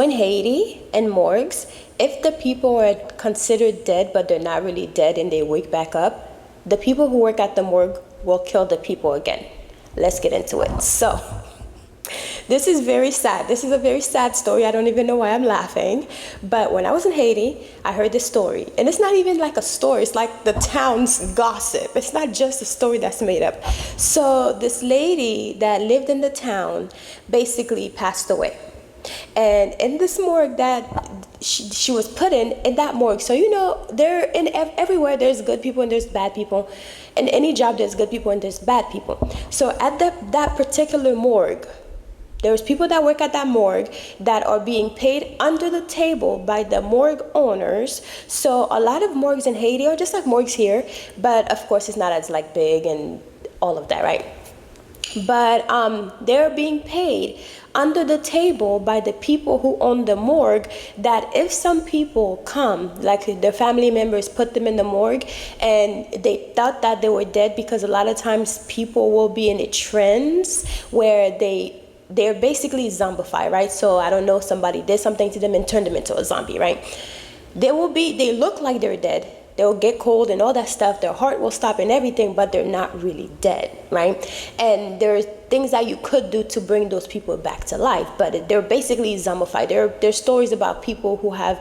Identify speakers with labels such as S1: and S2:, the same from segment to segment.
S1: In Haiti and morgues, if the people are considered dead but they're not really dead and they wake back up, the people who work at the morgue will kill the people again. Let's get into it. So, this is very sad. This is a very sad story. I don't even know why I'm laughing. But when I was in Haiti, I heard this story. And it's not even like a story. It's like the town's gossip. It's not just a story that's made up. So this lady that lived in the town basically passed away. And in this morgue that she was put in that morgue, so there in everywhere there's good people and there's bad people. In any job there's good people and there's bad people. So at that particular morgue, there's people that work at that morgue that are being paid under the table by the morgue owners. So a lot of morgues in Haiti are just like morgues here, but of course it's not as like big and all of that, right? But they're being paid under the table by the people who own the morgue, that if some people come, like their family members put them in the morgue and they thought that they were dead, because a lot of times people will be in a trance where they're basically zombified, right? So I don't know, somebody did something to them and turned them into a zombie, right? They look like they're dead. They'll get cold and all that stuff. Their heart will stop and everything, but they're not really dead, right? And there's things that you could do to bring those people back to life, but they're basically zombified. There's stories about people who have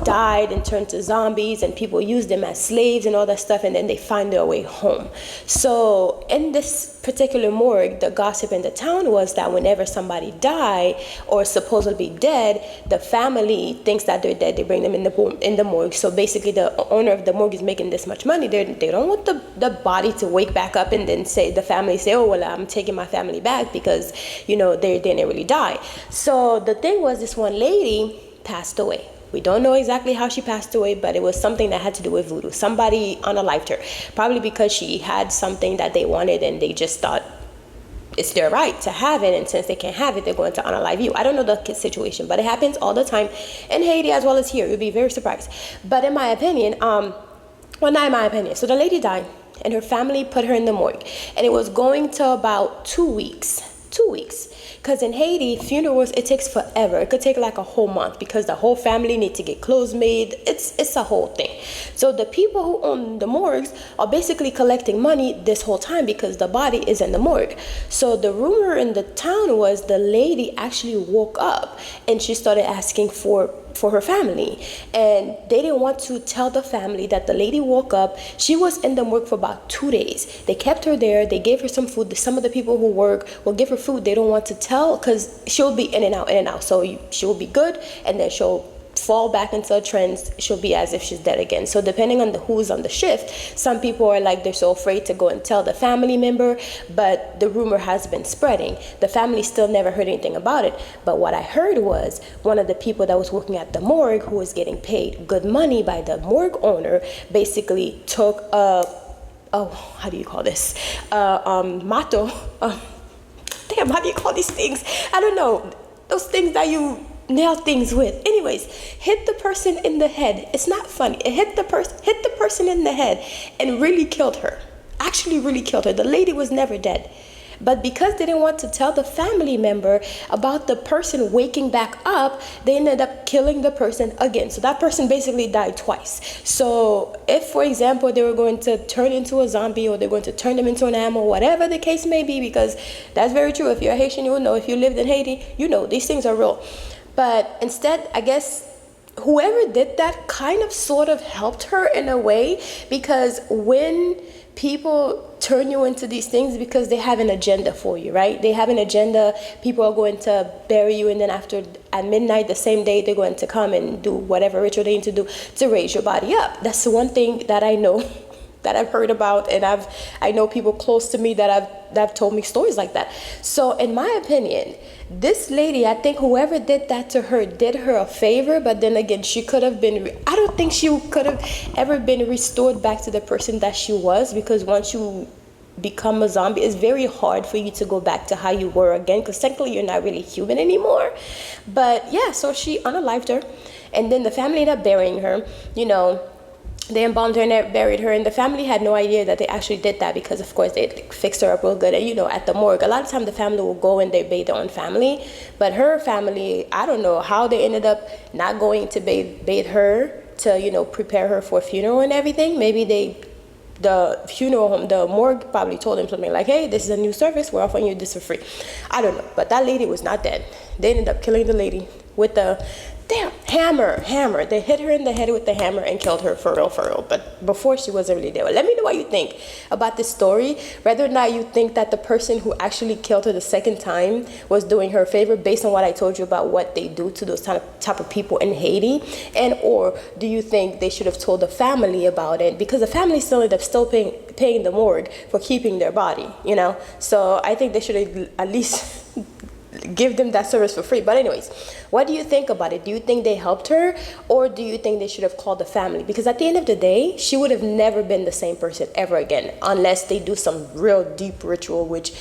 S1: died and turned to zombies, and people use them as slaves and all that stuff, and then they find their way home. So in this particular morgue, the gossip in the town was that whenever somebody died or supposedly dead, the family thinks that they're dead. They bring them in the morgue. So basically the owner of the morgue is making this much money. They don't want the body to wake back up and then the family say, oh, well, I'm taking my family back because they didn't really die. So the thing was, this one lady passed away. We don't know exactly how she passed away, but it was something that had to do with voodoo. Somebody unalived her, probably because she had something that they wanted and they just thought it's their right to have it, and since they can't have it, they're going to unalive you. I don't know the situation, but it happens all the time in Haiti as well as here. You'll be very surprised. But in my opinion, well, not in my opinion. So the lady died, and her family put her in the morgue, and it was going to about 2 weeks. 2 weeks. Because in Haiti, funerals, it takes forever. It could take like a whole month because the whole family need to get clothes made. It's a whole thing. So the people who own the morgues are basically collecting money this whole time because the body is in the morgue. So the rumor in the town was the lady actually woke up and she started asking for her family, and they didn't want to tell the family that the lady woke up. She was in the morgue for about 2 days. They kept her there. They gave her some food. Some of the people who work will give her food. They don't want to tell because she'll be in and out. So she'll be good, and then she'll fall back into a trance. She'll be as if she's dead again. So depending on who's on the shift, some people are like, they're so afraid to go and tell the family member, but the rumor has been spreading. The family still never heard anything about it. But what I heard was one of the people that was working at the morgue, who was getting paid good money by the morgue owner, basically took how do you call this? Mato. Damn, how do you call these things? I don't know. Those things that you nail things with. Anyways, hit the person in the head. It's not funny. It hit the person in the head and really killed her. Actually really killed her. The lady was never dead. But because they didn't want to tell the family member about the person waking back up, they ended up killing the person again. So that person basically died twice. So if, for example, they were going to turn into a zombie, or they're going to turn them into an animal, whatever the case may be, because that's very true. If you're a Haitian, you will know. If you lived in Haiti, you know these things are real. But instead, I guess whoever did that kind of sort of helped her in a way, because when people turn you into these things, because they have an agenda for you, right? They have an agenda. People are going to bury you, and then at midnight the same day, they're going to come and do whatever ritual they need to do to raise your body up. That's the one thing that I know, that I've heard about, and I know people close to me that have told me stories like that. So in my opinion, this lady, I think whoever did that to her did her a favor, but then again, she could have been, I don't think she could have ever been restored back to the person that she was, because once you become a zombie, it's very hard for you to go back to how you were again, because technically you're not really human anymore. But yeah, so she unalived her, and then the family ended up burying her, They embalmed her and buried her, and the family had no idea that they actually did that because, of course, they fixed her up real good. And at the morgue, a lot of times the family will go and they bathe their own family, but her family, I don't know how they ended up not going to bathe her to prepare her for a funeral and everything. Maybe the funeral home, the morgue probably told them something like, hey, this is a new service, we're offering you this for free. I don't know, but that lady was not dead. They ended up killing the lady with the hammer. They hit her in the head with the hammer and killed her for real. But before, she wasn't really dead. Well, let me know what you think about this story, whether or not you think that the person who actually killed her the second time was doing her a favor based on what I told you about what they do to those type of people in Haiti, and or do you think they should have told the family about it, because the family still ended up paying the morgue for keeping their body, So I think they should have at least give them that service for free. But anyways, what do you think about it? Do you think they helped her, or do you think they should have called the family? Because at the end of the day, she would have never been the same person ever again, unless they do some real deep ritual, which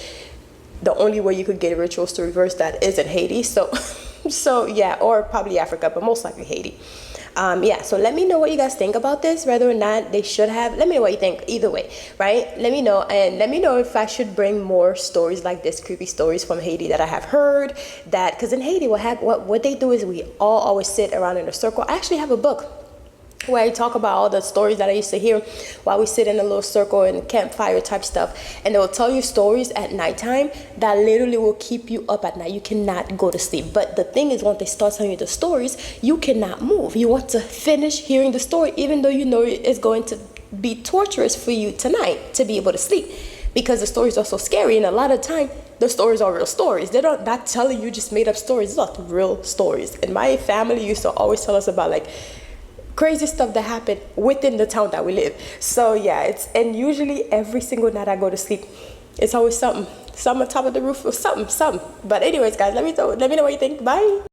S1: the only way you could get rituals to reverse that is in Haiti. So yeah, or probably Africa, but most likely Haiti. So let me know what you guys think about this, whether or not they should have. Let me know what you think either way, right? Let me know, and let me know if I should bring more stories like this, creepy stories from Haiti that I have heard. Because in Haiti, what they do is we all always sit around in a circle. I actually have a book where I talk about all the stories that I used to hear while we sit in a little circle and campfire type stuff. And they will tell you stories at nighttime that literally will keep you up at night. You cannot go to sleep. But the thing is, once they start telling you the stories, you cannot move. You want to finish hearing the story, even though you know it's going to be torturous for you tonight to be able to sleep, because the stories are so scary. And a lot of time, the stories are real stories. They're not telling you just made up stories. These are real stories. And my family used to always tell us about crazy stuff that happened within the town that we live. So yeah, and usually every single night I go to sleep, it's always something on top of the roof or something. But anyways, guys, let me know what you think. Bye.